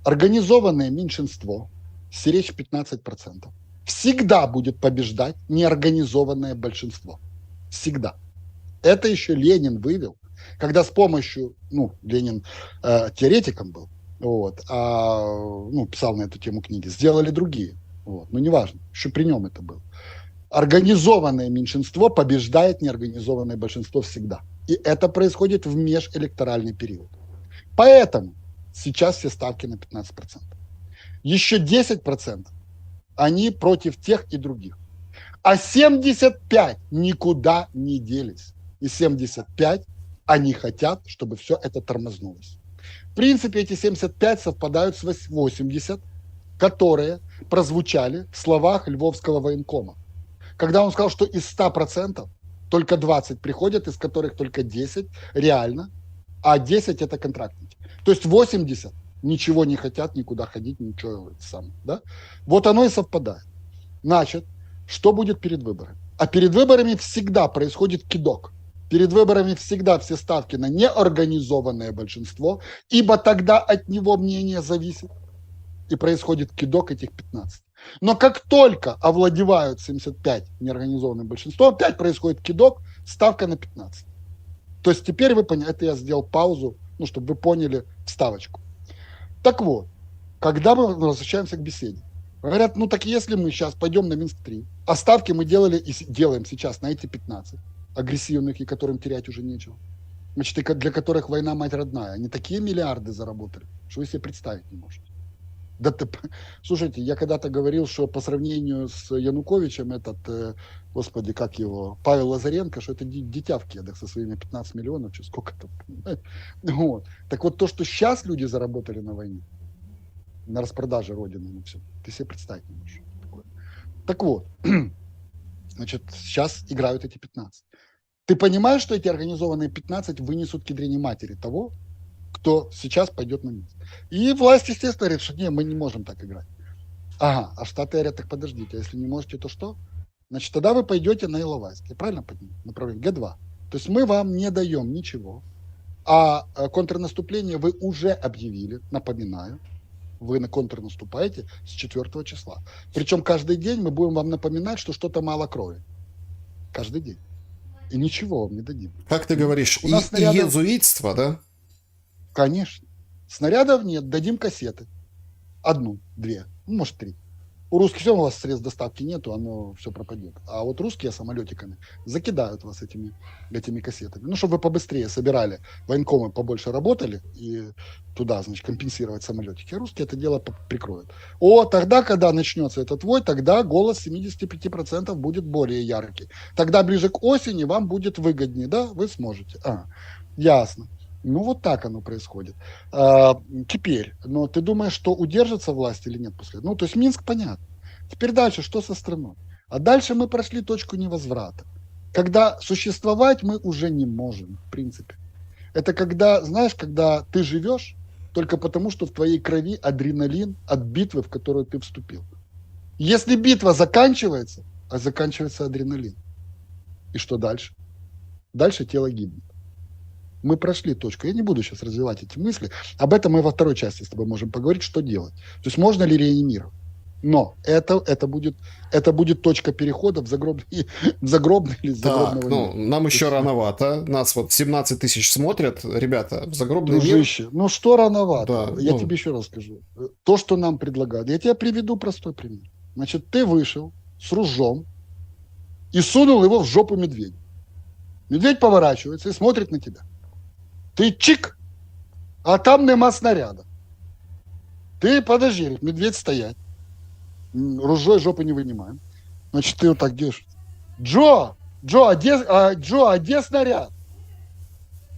организованное меньшинство, сиречь 15%, всегда будет побеждать неорганизованное большинство. Всегда. Это еще Ленин вывел, когда с помощью, Ленин теоретиком был, писал на эту тему книги, сделали другие. Неважно, еще при нем это было. Организованное меньшинство побеждает неорганизованное большинство всегда. И это происходит в межэлекторальный период. Поэтому сейчас все ставки на 15%. Еще 10% они против тех и других. А 75 никуда не делись. И 75 они хотят, чтобы все это тормознулось. В принципе, эти 75 совпадают с 80, которые прозвучали в словах Львовского военкома. Когда он сказал, что из 100% только 20 приходят, из которых только 10 реально, а 10 это контрактники. То есть 80 ничего не хотят, никуда ходить, ничего сам. Да? Вот оно и совпадает. Значит, что будет перед выборами? А перед выборами всегда происходит кидок. Перед выборами всегда все ставки на неорганизованное большинство, ибо тогда от него мнение зависит. И происходит кидок этих 15. Но как только овладевают 75 неорганизованным большинством, опять происходит кидок, ставка на 15. То есть теперь вы поняли, это я сделал паузу, чтобы вы поняли вставочку. Так вот, когда мы возвращаемся к беседе, говорят, так если мы сейчас пойдем на Минск-3, а ставки мы делали и делаем сейчас на эти 15 агрессивных, и которым терять уже нечего, значит, для которых война мать родная, они такие миллиарды заработали, что вы себе представить не можете. Слушайте, я когда-то говорил, что по сравнению с Януковичем Павел Лазаренко, что это дитя в кедах со своими 15 миллионов, сколько-то. Так вот, то, что сейчас люди заработали на войне, на распродаже Родины, все, ты себе представить не можешь. Так вот, значит, сейчас играют эти 15. Ты понимаешь, что эти организованные 15 вынесут к ядрине матери того, кто сейчас пойдет на Минск. И власть, естественно, говорит, что мы не можем так играть. Ага, а Штаты говорят, так подождите, а если не можете, то что? Значит, тогда вы пойдете на Иловайск. Я правильно понимаю? Направление Г2. То есть мы вам не даем ничего. А контрнаступление вы уже объявили, напоминаю. Вы на контрнаступаете с 4 числа. Причем каждый день мы будем вам напоминать, что что-то мало крови. Каждый день. И ничего вам не дадим. Как ты говоришь, у нас иезуитство, да? Конечно. Снарядов нет, дадим кассеты. 1, 2, может 3. У русских все, у вас средств доставки нету, оно все пропадет. А вот русские самолетиками закидают вас этими кассетами. Чтобы вы побыстрее собирали, военкомы побольше работали и туда, значит, компенсировать самолетики. А русские это дело прикроют. Тогда, когда начнется этот вой, тогда голос 75% будет более яркий. Тогда ближе к осени вам будет выгоднее, да? Вы сможете. Ясно. Вот так оно происходит. Теперь, но ты думаешь, что удержится власть или нет после этого? То есть Минск понятно. Теперь дальше, что со страной? А дальше мы прошли точку невозврата. Когда существовать мы уже не можем, в принципе. Это когда, знаешь, когда ты живешь только потому, что в твоей крови адреналин от битвы, в которую ты вступил. Если битва заканчивается, а заканчивается адреналин, и что дальше? Дальше тело гибнет. Мы прошли точку. Я не буду сейчас развивать эти мысли. Об этом мы во второй части с тобой можем поговорить, что делать. То есть можно ли реанимировать. Но это будет точка перехода в загробный или загробного мира. Нам еще рановато. Нас 17 тысяч смотрят. Ребята, в загробный Дружище, мир... что рановато? Да, я тебе еще раз скажу. То, что нам предлагают. Я тебе приведу простой пример. Значит, ты вышел с ружьем и сунул его в жопу медведю. Медведь поворачивается и смотрит на тебя. Ты чик, а там нема снаряда. Ты подожди, говорит, медведь стоять. Ружье из жопы не вынимаем. Значит, ты вот так делаешь. Джо, а где снаряд?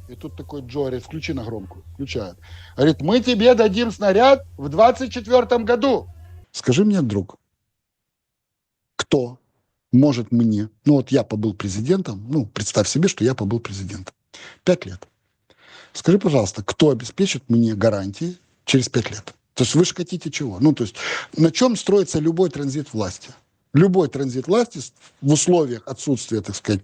И тут такой Джо говорит, включи на громкую. Включает. Говорит, мы тебе дадим снаряд в 24-м году. Скажи мне, друг, кто может мне... я побыл президентом. Представь себе, что я побыл президентом. 5 лет. Скажи, пожалуйста, кто обеспечит мне гарантии через 5 лет? То есть вы же хотите чего? То есть на чем строится любой транзит власти? Любой транзит власти в условиях отсутствия, так сказать,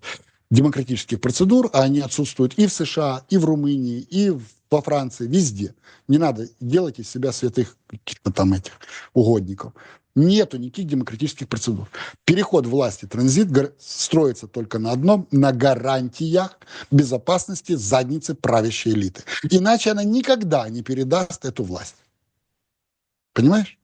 демократических процедур, а они отсутствуют и в США, и в Румынии, и в во Франции, везде. Не надо делать из себя святых каких-то там этих угодников. Нету никаких демократических процедур. Переход власти, транзит строится только на одном, на гарантиях безопасности задницы правящей элиты. Иначе она никогда не передаст эту власть. Понимаешь?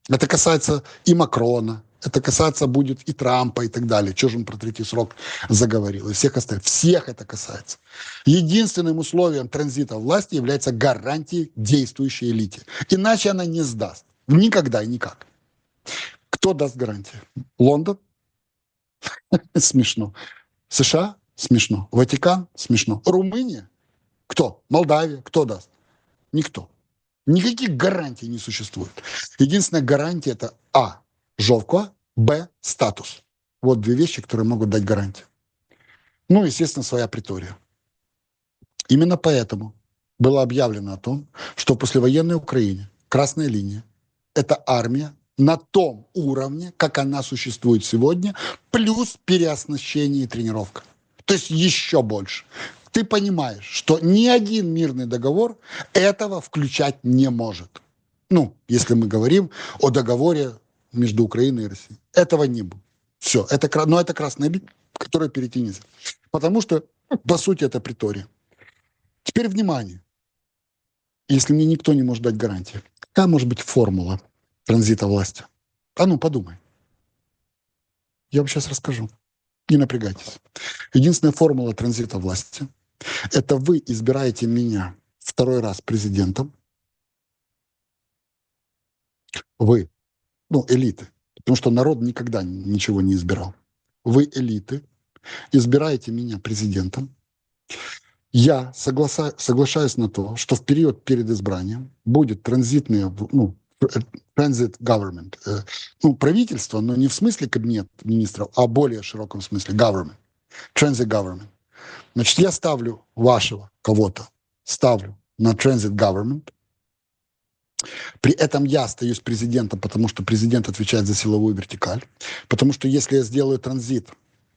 Это касается и Макрона, это касается будет и Трампа и так далее. Чего же он про третий срок заговорил? И всех остальных. Всех это касается. Единственным условием транзита власти является гарантия действующей элите. Иначе она не сдаст. Никогда и никак. Кто даст гарантию? Лондон? Смешно. США? Смешно. Ватикан? Смешно. Румыния? Кто? Молдавия? Кто даст? Никто. Никаких гарантий не существует. Единственная гарантия – это А – жовква, Б – статус. Вот две вещи, которые могут дать гарантию. Ну, естественно, своя притория. Именно поэтому было объявлено о том, что в послевоенной Украине красная линия – это армия на том уровне, как она существует сегодня, плюс переоснащение и тренировка. То есть еще больше. Ты понимаешь, что ни один мирный договор этого включать не может. Ну, если мы говорим о договоре между Украиной и Россией. Этого не будет. Все. Но это красная линия, которую перейти нельзя. Потому что, по сути, это притория. Теперь внимание. Если мне никто не может дать гарантии, какая может быть формула транзита власти? А ну, подумай. Я вам сейчас расскажу. Не напрягайтесь. Единственная формула транзита власти – это вы избираете меня второй раз президентом. Вы, элиты. Потому что народ никогда ничего не избирал. Вы, элиты, избираете меня президентом. Я соглашаюсь на то, что в период перед избранием будет transit government. Правительство, но не в смысле кабинет министров, а в более широком смысле government. Transit government. Значит, я ставлю вашего кого-то, ставлю на transit government. При этом я остаюсь президентом, потому что президент отвечает за силовую вертикаль. Потому что если я сделаю транзит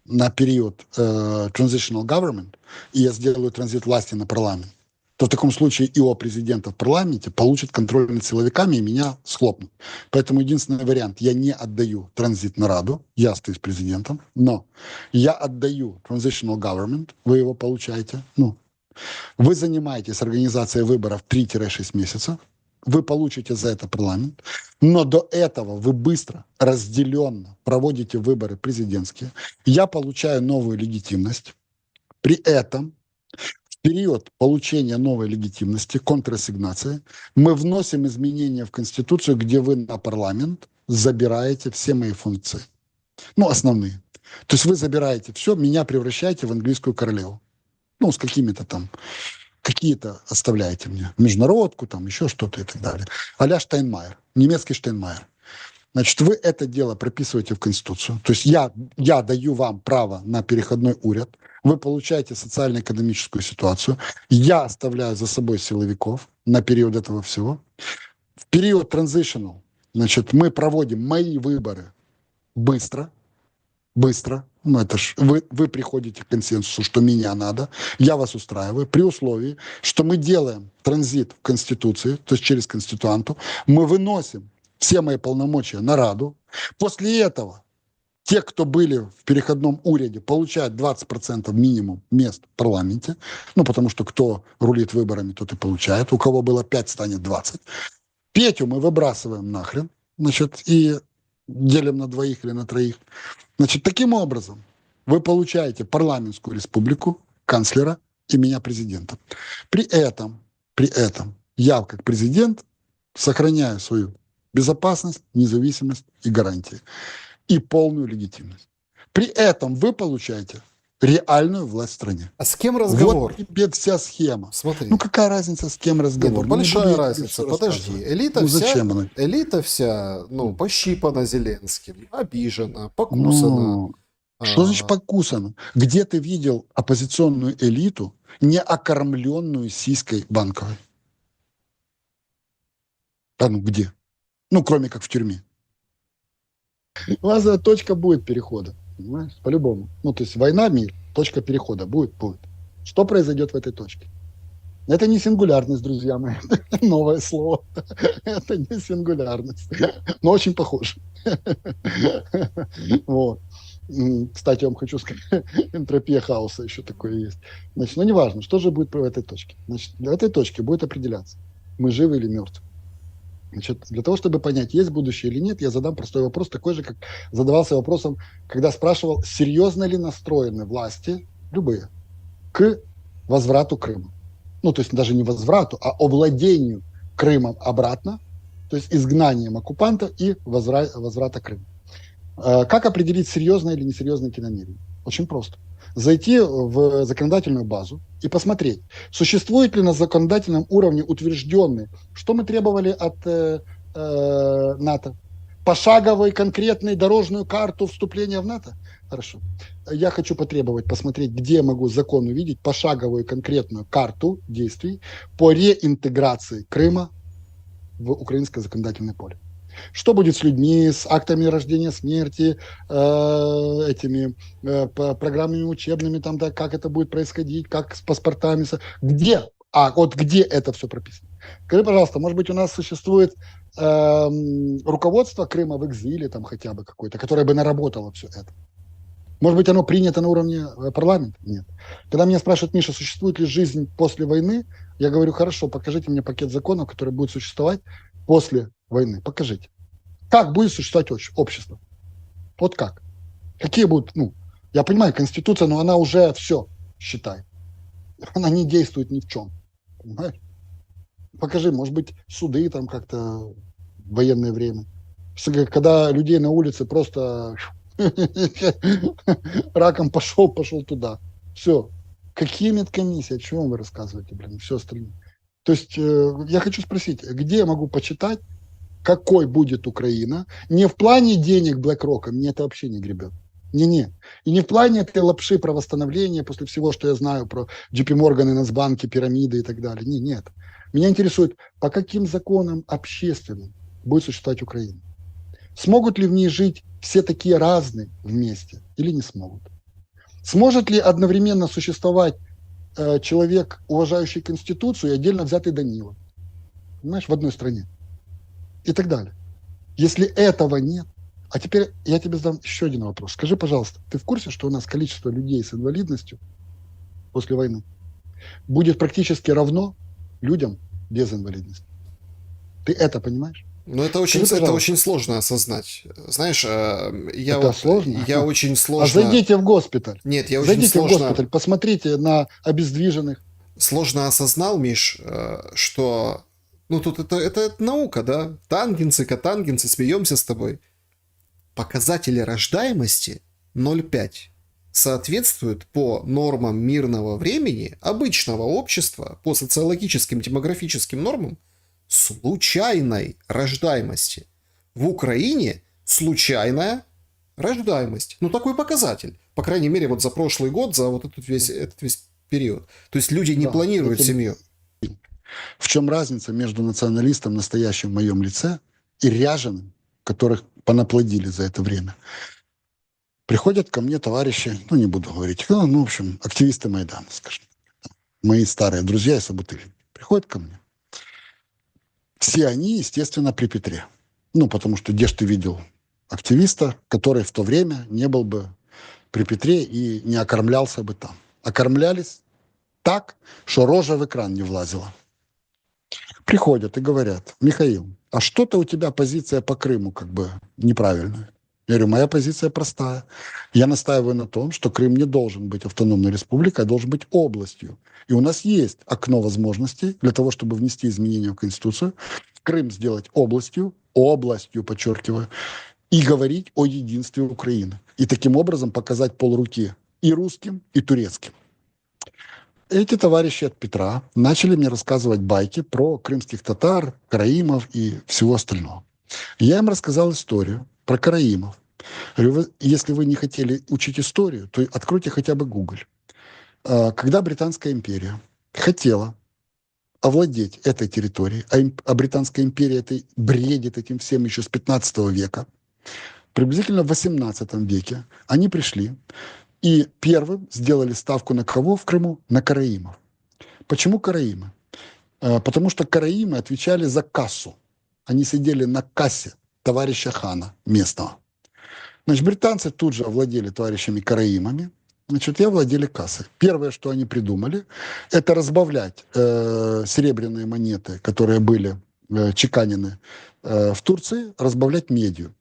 на период transitional government, и я сделаю транзит власти на парламент, то в таком случае ИО президента в парламенте получит контроль над силовиками и меня схлопнут. Поэтому единственный вариант, я не отдаю транзит на Раду, я остаюсь президентом, но я отдаю transitional government, вы его получаете, вы занимаетесь организацией выборов 3-6 месяцев, вы получите за это парламент, но до этого вы быстро, разделенно проводите выборы президентские, я получаю новую легитимность, при этом в период получения новой легитимности, контрассигнации, мы вносим изменения в Конституцию, где вы на парламент забираете все мои функции. Основные. То есть вы забираете все, меня превращаете в английскую королеву. С какими-то там, какие-то оставляете мне. Международку, там еще что-то и так далее. А-ля Штайнмайер, немецкий Штайнмайер. Значит, вы это дело прописываете в Конституцию. То есть я даю вам право на переходной уряд. Вы получаете социально-экономическую ситуацию. Я оставляю за собой силовиков на период этого всего. В период transitional, значит, мы проводим мои выборы быстро. Это ж вы приходите к консенсусу, что меня надо. Я вас устраиваю при условии, что мы делаем транзит в Конституции, то есть через конституанту. Мы выносим все мои полномочия на Раду. После этого те, кто были в переходном уряде, получают 20% минимум мест в парламенте. Потому что кто рулит выборами, тот и получает. У кого было 5, станет 20. Петю мы выбрасываем нахрен, значит, и делим на 2 или на 3. Значит, таким образом вы получаете парламентскую республику, канцлера и меня президента. При этом я, как президент, сохраняю свою безопасность, независимость и гарантии. И полную легитимность. При этом вы получаете реальную власть в стране. А с кем разговор? Вот тебе вся схема. Смотри. Какая разница, с кем разговор? Большая разница. Подожди. Элита вся, пощипана Зеленским, обижена, покусана. Что значит покусана? Где ты видел оппозиционную элиту, не окормленную сиськой банковой? Где? Кроме как в тюрьме. У вас точка будет перехода, понимаешь? По-любому. То есть война, мир, точка перехода будет. Что произойдет в этой точке? Это не сингулярность, друзья мои. Новое слово. Это не сингулярность. Но очень похоже. Вот. Кстати, я вам хочу сказать, энтропия хаоса еще такое есть. Значит, ну неважно, что же будет в этой точке. Значит, в этой точке будет определяться, мы живы или мертвы. Значит, для того, чтобы понять, есть будущее или нет, я задам простой вопрос, такой же, как задавался вопросом, когда спрашивал, серьезно ли настроены власти, любые, к возврату Крыма. Ну, то есть даже не возврату, а овладению Крымом обратно, то есть изгнанием оккупанта и возврата Крыма. Как определить серьезное или несерьезное кинонамерение? Очень просто. Зайти в законодательную базу и посмотреть, существует ли на законодательном уровне утвержденный, что мы требовали от НАТО, пошаговую конкретную дорожную карту вступления в НАТО. Хорошо. Я хочу потребовать посмотреть, где я могу закон увидеть пошаговую конкретную карту действий по реинтеграции Крыма в украинское законодательное поле. Что будет с людьми, с актами рождения, смерти, этими программами учебными, там, да, как это будет происходить, как с паспортами, где? Вот где это все прописано? Скажи, пожалуйста, может быть, у нас существует руководство Крыма в экзиле, там хотя бы какое-то, которое бы наработало все это? Может быть, оно принято на уровне парламента? Нет. Когда меня спрашивают, Миша, существует ли жизнь после войны, я говорю, хорошо, покажите мне пакет законов, который будет существовать после войны. Покажите. Как будет существовать общество? Вот как? Какие будут, я понимаю, Конституция, но она уже все, считай. Она не действует ни в чем. Понимаешь? Покажи, может быть, суды там как-то в военное время. Когда людей на улице просто раком пошел туда. Все. Какие медкомиссии? О чем вы рассказываете, блин, все остальное? То есть я хочу спросить, где я могу почитать, какой будет Украина? Не в плане денег BlackRock, мне это вообще не гребет. Не-не. И не в плане этой лапши про восстановление после всего, что я знаю про JP Morgan и Нацбанки, пирамиды и так далее. Нет. Меня интересует, по каким законам общественным будет существовать Украина? Смогут ли в ней жить все такие разные вместе или не смогут? Сможет ли одновременно существовать человек, уважающий Конституцию, и отдельно взятый Данила? Понимаешь, в одной стране. И так далее. Если этого нет, а теперь я тебе задам еще один вопрос. Скажи, пожалуйста, ты в курсе, что у нас количество людей с инвалидностью после войны будет практически равно людям без инвалидности? Ты это понимаешь? Ну, это очень сложно осознать. Знаешь, сложно? Я очень сложно... А зайдите в госпиталь. Нет, я очень зайдите сложно... в госпиталь, посмотрите на обездвиженных. Сложно осознал, Миш, что... Ну, тут это наука, да? Тангенсы, котангенсы, смеемся с тобой. Показатели рождаемости 0,5 соответствуют по нормам мирного времени, обычного общества, по социологическим, демографическим нормам, случайной рождаемости. В Украине случайная рождаемость. Ну, такой показатель. По крайней мере, вот за прошлый год, за вот этот весь период. То есть люди не планируют семью. В чем разница между националистом, настоящим в моем лице, и ряженым, которых понаплодили за это время? Приходят ко мне товарищи, не буду говорить, в общем, активисты Майдана, скажем. Мои старые друзья и собутыльники. Приходят ко мне. Все они, естественно, при Петре. Потому что где ж ты видел активиста, который в то время не был бы при Петре и не окормлялся бы там. Окормлялись так, что рожа в экран не влазила. Приходят и говорят: Михаил, а что-то у тебя позиция по Крыму как бы неправильная. Я говорю, моя позиция простая. Я настаиваю на том, что Крым не должен быть автономной республикой, а должен быть областью. И у нас есть окно возможностей для того, чтобы внести изменения в Конституцию, Крым сделать областью, подчеркиваю, и говорить о единстве Украины. И таким образом показать полруки и русским, и турецким. Эти товарищи от Петра начали мне рассказывать байки про крымских татар, караимов и всего остального. Я им рассказал историю про караимов. Говорю, если вы не хотели учить историю, то откройте хотя бы Google. Когда Британская империя хотела овладеть этой территорией, а Британская империя бредит этим всем еще с 15 века, приблизительно в 18 веке они пришли и первым сделали ставку на кого в Крыму? На караимов. Почему караимы? Потому что караимы отвечали за кассу. Они сидели на кассе товарища хана местного. Значит, британцы тут же овладели товарищами караимами, значит, и овладели кассой. Первое, что они придумали, это разбавлять серебряные монеты, которые были чеканены в Турции, разбавлять медью.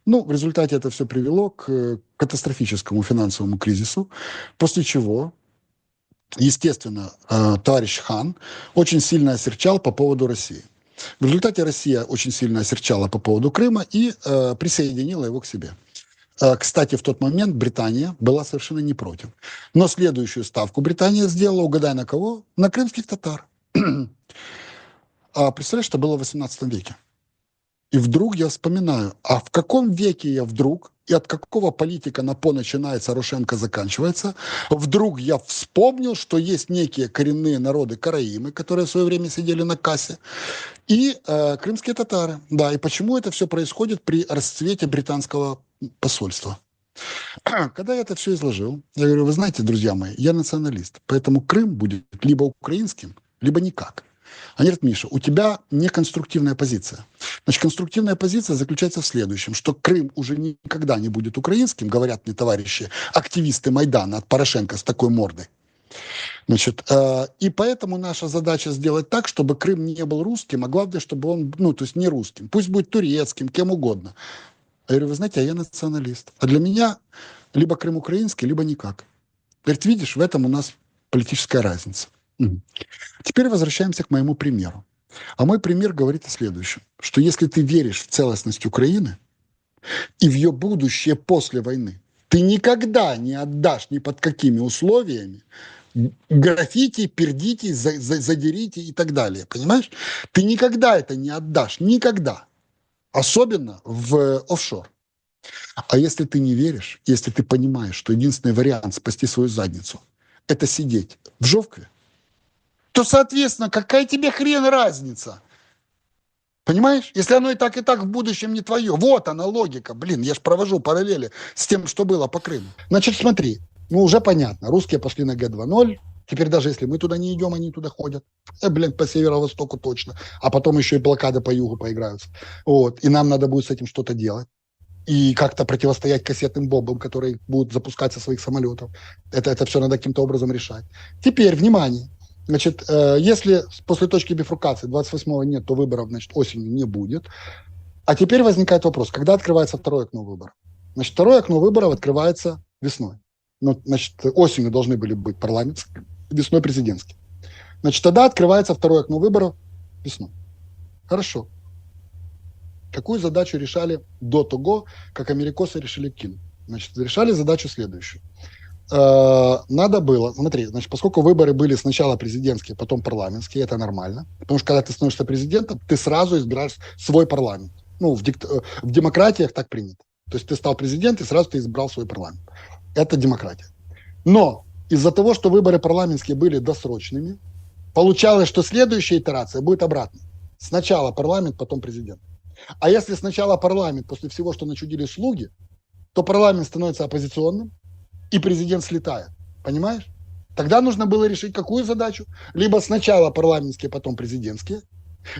Ну, в результате это все привело к катастрофическому финансовому кризису, после чего, естественно, товарищ хан очень сильно осерчал по поводу России. В результате Россия очень сильно осерчала по поводу Крыма и присоединила его к себе. Кстати, в тот момент Британия была совершенно не против. Но следующую ставку Британия сделала, угадай на кого? На крымских татар. А представляешь, что было в 18 веке? И вдруг я вспоминаю, а в каком веке я вдруг, и от какого политика на «по» начинается, Порошенко заканчивается, вдруг я вспомнил, что есть некие коренные народы караимы, которые в свое время сидели на кассе, и крымские татары. Да, и почему это все происходит при расцвете британского посольства? Когда я это все изложил, я говорю, вы знаете, друзья мои, я националист, поэтому Крым будет либо украинским, либо никак. Они говорят, Миша, у тебя неконструктивная позиция. Значит, конструктивная позиция заключается в следующем, что Крым уже никогда не будет украинским, говорят мне товарищи, активисты Майдана от Порошенко с такой мордой. Значит, и поэтому наша задача сделать так, чтобы Крым не был русским, а главное, чтобы он, ну, то есть не русским. Пусть будет турецким, кем угодно. Я говорю, вы знаете, а я националист. А для меня либо Крым украинский, либо никак. Говорит, видишь, в этом у нас политическая разница. Угу. Теперь возвращаемся к моему примеру. А мой пример говорит о следующем, что если ты веришь в целостность Украины и в ее будущее после войны, ты никогда не отдашь ни под какими условиями графите, пердите, задерите и так далее. Понимаешь? Ты никогда это не отдашь. Никогда. Особенно в офшор. А если ты не веришь, если ты понимаешь, что единственный вариант спасти свою задницу – это сидеть в Жовкве, то, соответственно, какая тебе хрен разница? Понимаешь? Если оно и так в будущем не твое. Вот она логика. Блин, я ж провожу параллели с тем, что было по Крыму. Значит, смотри, ну уже понятно. Русские пошли на Г-2.0. Теперь даже если мы туда не идем, они туда ходят. Блин, по северо-востоку точно. А потом еще и блокады по югу поиграются. Вот. И нам надо будет с этим что-то делать. И как-то противостоять кассетным бомбам, которые будут запускать со своих самолетов. Это все надо каким-то образом решать. Теперь, внимание. Значит, если после точки бифуркации 28-го нет, то выборов, значит, осенью не будет. А теперь возникает вопрос, когда открывается второе окно выборов? Значит, второе окно выборов открывается весной. Ну, значит, осенью должны были быть парламентские, весной президентские. Значит, тогда открывается второе окно выборов весной. Хорошо. Какую задачу решали до того, как америкосы решили кинуть? Значит, решали задачу следующую. Надо было, смотри, значит, поскольку выборы были сначала президентские, потом парламентские, это нормально, потому что когда ты становишься президентом, ты сразу избираешь свой парламент. Ну, в демократиях так принято. То есть ты стал президентом, и сразу ты избрал свой парламент. Это демократия. Но из-за того, что выборы парламентские были досрочными, получалось, что следующая итерация будет обратной. Сначала парламент, потом президент. А если сначала парламент, после всего, что начудили слуги, то парламент становится оппозиционным, и президент слетает. Понимаешь? Тогда нужно было решить какую задачу? Либо сначала парламентские, потом президентские,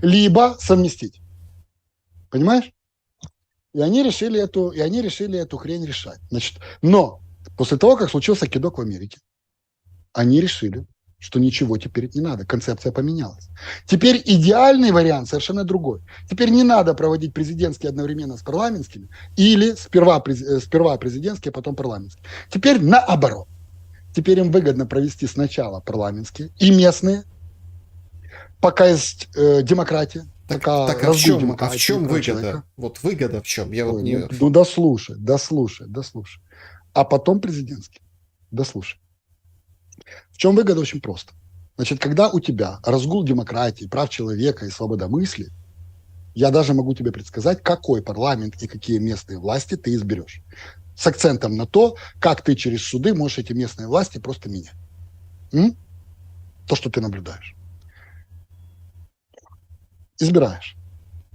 либо совместить. Понимаешь? И они решили эту хрень решать. Значит, но после того, как случился кидок в Америке, они решили, что ничего теперь не надо. Концепция поменялась. Теперь идеальный вариант совершенно другой. Теперь не надо проводить президентские одновременно с парламентскими или сперва президентские, потом парламентские. Теперь наоборот. Теперь им выгодно провести сначала парламентские и местные, пока есть демократия. А в чем выгода? Человека. Вот выгода в чем? Ну, дослушай. А потом президентский. Дослушай. В чем выгода? Очень просто. Значит, когда у тебя разгул демократии, прав человека и свобода мысли, я даже могу тебе предсказать, какой парламент и какие местные власти ты изберешь. С акцентом на то, как ты через суды можешь эти местные власти просто менять. То, что ты наблюдаешь. Избираешь.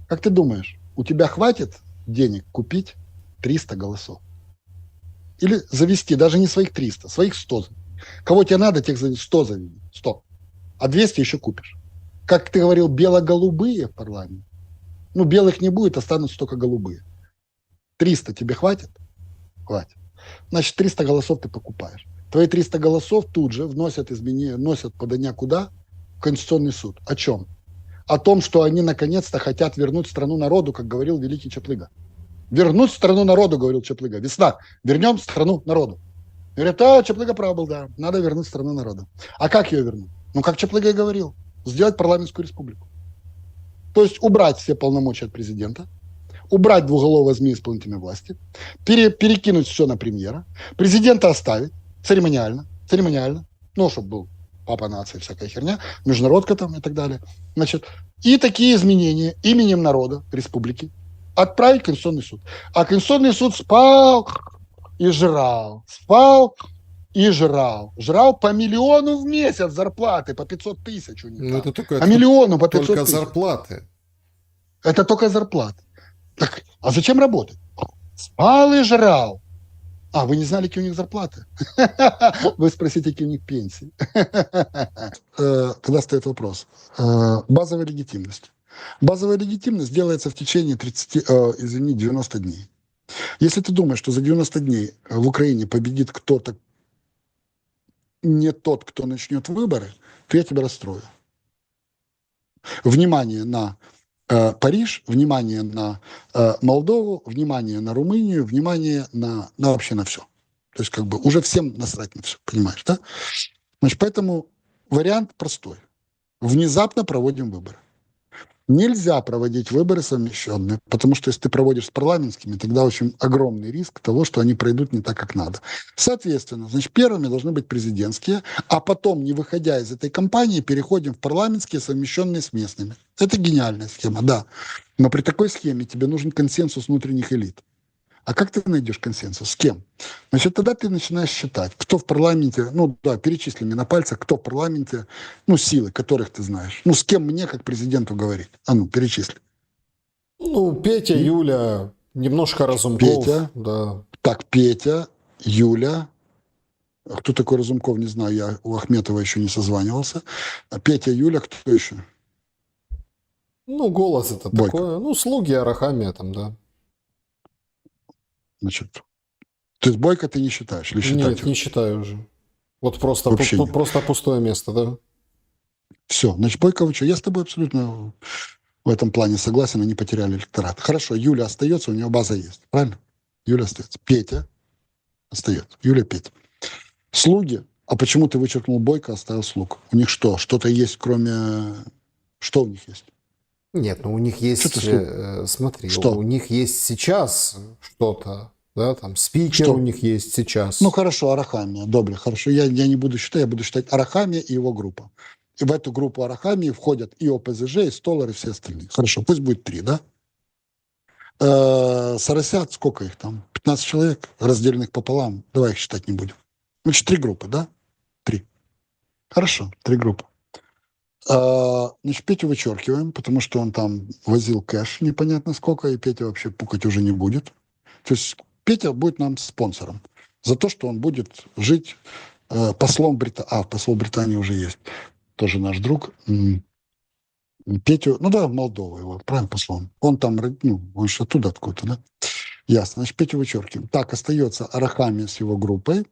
Как ты думаешь, у тебя хватит денег купить 300 голосов? Или завести даже не своих 300, своих 100. Кого тебе надо, тех 100 заведи. 100. а 200 еще купишь. Как ты говорил, бело-голубые в парламенте. Ну, белых не будет, останутся только голубые. 300 тебе хватит? Хватит. Значит, 300 голосов ты покупаешь. Твои 300 голосов тут же вносят изменения, носят подання куда? В Конституционный суд. О чем? О том, что они наконец-то хотят вернуть страну народу, как говорил великий Чаплыга. Вернуть страну народу, говорил Чаплыга. Весна. Вернем страну народу. Говорят, Чаплыга прав был, да. Надо вернуть страну народу. А как ее вернуть? Ну, как Чаплыга и говорил. Сделать парламентскую республику. То есть убрать все полномочия от президента, убрать двуголового змея исполнительной власти, перекинуть все на премьера, президента оставить церемониально, ну, чтобы был папа нации, всякая херня, международка там и так далее. Значит, и такие изменения именем народа республики отправить в Конституционный суд. А Конституционный суд спал и жрал, спал и жрал. Жрал по миллиону в месяц зарплаты, по 500 тысяч у них. Ну, это только, по миллиону, по 500 только тысяч. зарплаты. Это только зарплаты. Так, а зачем работать? Спал и жрал. А, вы не знали, какие у них зарплаты? Вы спросите, какие у них пенсии. Тогда стоит вопрос. Базовая легитимность. Базовая легитимность делается в течение 90 дней. Если ты думаешь, что за 90 дней в Украине победит кто-то, не тот, кто начнет выборы, то я тебя расстрою. Внимание на Париж, внимание на Молдову, внимание на Румынию, внимание на вообще на все. То есть как бы уже всем насрать на все, понимаешь, да? Значит, поэтому вариант простой. Внезапно проводим выборы. Нельзя проводить выборы совмещенные, потому что если ты проводишь с парламентскими, тогда очень огромный риск того, что они пройдут не так, как надо. Соответственно, значит, первыми должны быть президентские, а потом, не выходя из этой кампании, переходим в парламентские, совмещенные с местными. Это гениальная схема, да. Но при такой схеме тебе нужен консенсус внутренних элит. А как ты найдешь консенсус? С кем? Значит, тогда ты начинаешь считать, кто в парламенте, ну да, перечисли мне на пальцах, кто в парламенте, ну, силы, которых ты знаешь. Ну, с кем мне, как президенту, говорить? А ну, перечисли. Ну, Петя, Юля, немножко Разумков. Петя. Да. Так, Петя, Юля. Кто такой Разумков, не знаю, я у Ахметова еще не созванивался. А Петя, Юля, кто еще? Ну, голос это Бойко. такое. Ну, слуги Арахамия там, да. Значит, то есть Бойко ты не считаешь? Или считать? Нет, не считаю уже. Вот просто, Вообще нет. просто пустое место, да. Все, значит, Бойко, вы что? Я с тобой абсолютно в этом плане согласен, они потеряли электорат. Хорошо, Юля остается, у нее база есть, правильно? Юля остается. Петя остается. Юля, Петя. Слуги. А почему ты вычеркнул Бойко, оставил слуг? У них что? Что-то есть, кроме... Что у них есть? Нет, ну у них есть, смотри, что? У них есть сейчас что-то, да, там спикер что? у них есть сейчас. Ну хорошо, Арахамия, добре, хорошо. Я не буду считать, я буду считать Арахамия и его группа. И в эту группу Арахамии входят и ОПЗЖ, и Столар, и все остальные. Хорошо, пусть будет 3, да? Соросят, сколько их там? 15 человек, разделенных пополам. Давай их считать не будем. Значит, 3 группы, да? 3. Хорошо, 3 группы. Значит, Петю вычеркиваем, потому что он там возил кэш непонятно сколько, и Петя вообще пукать уже не будет. То есть Петя будет нам спонсором за то, что он будет жить послом Британии. Посол Британии уже есть. Тоже наш друг. Петю, ну да, в Молдову его, правильно, послом. Он там, ну, он же оттуда откуда-то, да? Ясно, значит, Петю вычеркиваем. Так, остается Арахамия с его группой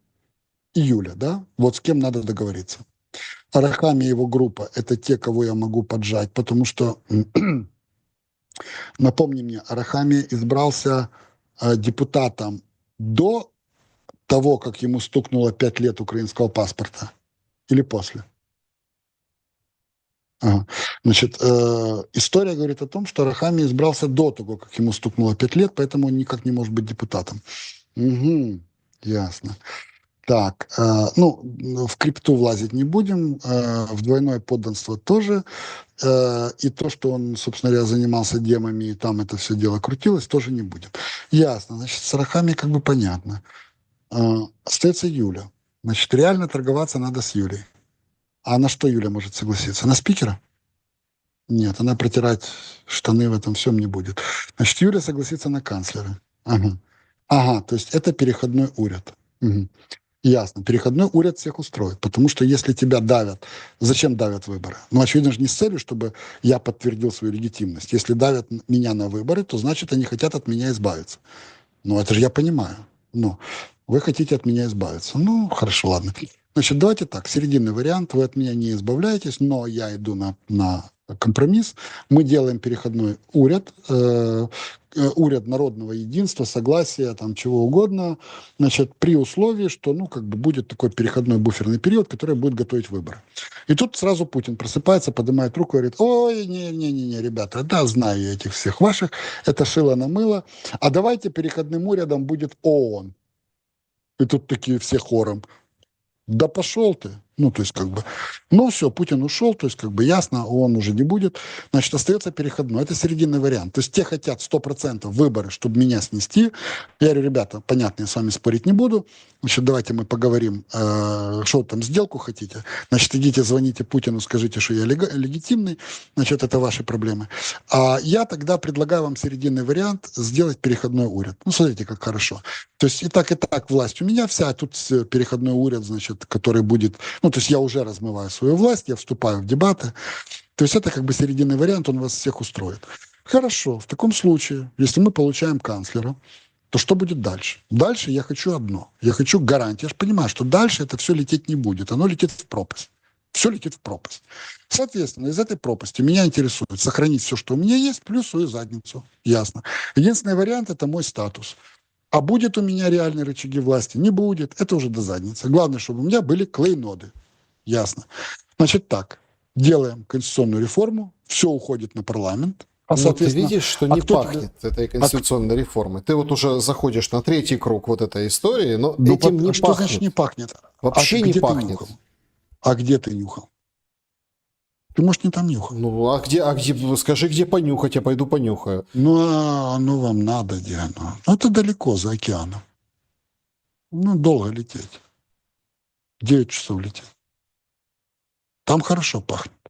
и Юля, да? Вот с кем надо договориться. Арахами и его группа – это те, кого я могу поджать, потому что, напомни мне, Арахами избрался депутатом до того, как ему стукнуло 5 лет украинского паспорта или после? Ага. Значит, история говорит о том, что Арахами избрался до того, как ему стукнуло 5 лет, поэтому он никак не может быть депутатом. Угу, ясно. Так, ну, в крипту влазить не будем, в двойное подданство тоже, и то, что он, собственно говоря, занимался демами, и там это все дело крутилось, тоже не будем. Ясно, значит, с Арахами как бы понятно. Остается Юля. Значит, реально торговаться надо с Юлей. А на что Юля может согласиться? На спикера? Нет, она протирать штаны в этом всем не будет. Значит, Юля согласится на канцлера. Ага, то есть это переходной уряд. Угу. Ясно. Переходной уряд всех устроит. Потому что если тебя давят, зачем давят выборы? Ну, очевидно же не с целью, чтобы я подтвердил свою легитимность. Если давят меня на выборы, то значит они хотят от меня избавиться. Ну, это же я понимаю. Ну, вы хотите от меня избавиться. Ну, хорошо, ладно. Значит, давайте так, серединный вариант. Вы от меня не избавляетесь, но я иду на компромисс. Мы делаем переходной уряд, уряд народного единства, согласия, там, чего угодно, значит, при условии, что, ну, как бы будет такой переходной буферный период, который будет готовить выборы. И тут сразу Путин просыпается, поднимает руку и говорит: ой, не-не-не, ребята, да, знаю я этих всех ваших, это шило на мыло, а давайте переходным урядом будет ООН. И тут такие все хором: да пошел ты. Ну, то есть, как бы, ну, все, Путин ушел, то есть, как бы, ясно, он уже не будет. Значит, остается переходной. Это серединный вариант. То есть, те хотят 100% выборы, чтобы меня снести. Я говорю: ребята, понятно, я с вами спорить не буду. Значит, давайте мы поговорим, что там, сделку хотите. Значит, идите, звоните Путину, скажите, что я легитимный. Значит, это ваши проблемы. А я тогда предлагаю вам серединный вариант сделать переходной уряд. Ну, смотрите, как хорошо. То есть и так власть у меня вся, а тут переходной уряд, значит, который будет... Ну, то есть я уже размываю свою власть, я вступаю в дебаты. То есть это как бы серединный вариант, он вас всех устроит. Хорошо, в таком случае, если мы получаем канцлера, то что будет дальше? Дальше я хочу одно. Я хочу гарантии. Я же понимаю, что дальше это все лететь не будет. Оно летит в пропасть. Все летит в пропасть. Соответственно, из этой пропасти меня интересует сохранить все, что у меня есть, плюс свою задницу. Ясно. Единственный вариант – это мой статус. А будет у меня реальные рычаги власти? Не будет. Это уже до задницы. Главное, чтобы у меня были клейноды. Ясно. Значит так. Делаем конституционную реформу. Все уходит на парламент. А, Ну, ты соответственно, видишь, что а не кто пахнет этой конституционной реформой. Ты вот уже заходишь на третий круг вот этой истории, но Ну, этим не что пахнет. значит не пахнет? Вообще не где ты пахнет. нюхал? А где ты нюхал? Ты, может, не там нюхал? Ну, скажи, где понюхать, я пойду понюхаю. Ну, ну вам надо, Диана. Ну, это далеко, за океаном. Ну, долго лететь. 9 часов лететь. Там хорошо пахнет.